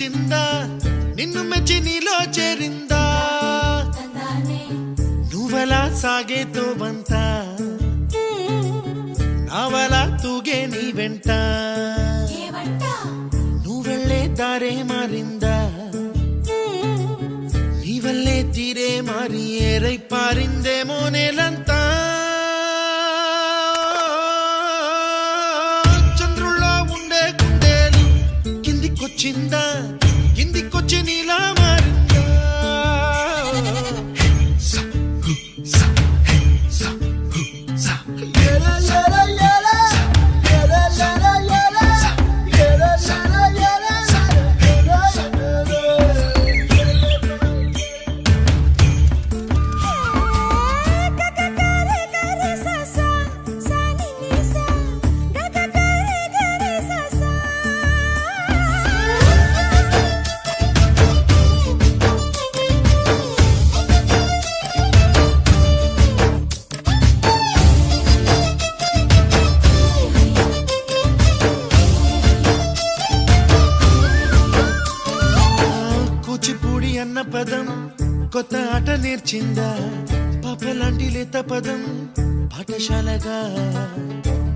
వచ్చిందా నిన్ను మెచ్చి నీలో చేరిందా నువ్వలా సాగేతో బంత నావలా తూగే నీ వెంట నువ్వెళ్ళే దారే మారిందా నీ వల్లే తీరే మారి ఏరై పారిందేమో నేలంతా చంద్రుల్లో ఉండే గుండెలు కిందికొచ్చిందా కిందికొచ్చి నీలా మారిందా కూచిపూడి అన్న పదం కొత్త ఆట నేర్చిందా పాపలాంటి లేత పదం పాఠశాలగా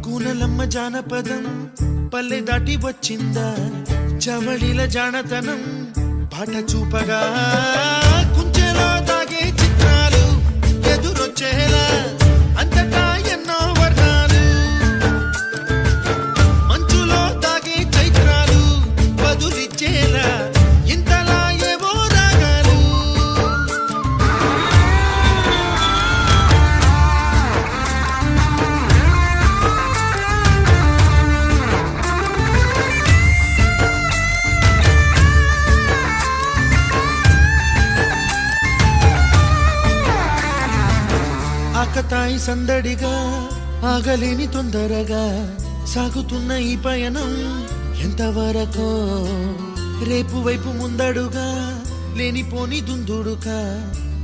కూనలమ్మ జానపదం పల్లె దాటి వచ్చిందా చవళిల జానతనం పాట చూపగా కుంచెలో దాగే చిత్రాలు ఎదురొచ్చేలా అంతటా ఎన్నో వర్ణాలు మంచులో దాగే చైత్రాలు బదులిచ్చేలా ఇంతలా ఏవో రాగాలు ఆకతాయి సందడిగా ఆగలేని తొందరగా సాగుతున్న ఈ పయనం ఎంతవరకో రేపు వైపు ముందడుగా లేనిపోని దుందుడుగా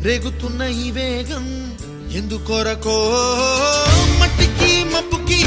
రేగుతున్న ఈ వేగం ఎందుకొరకో మట్టికి మప్పుకి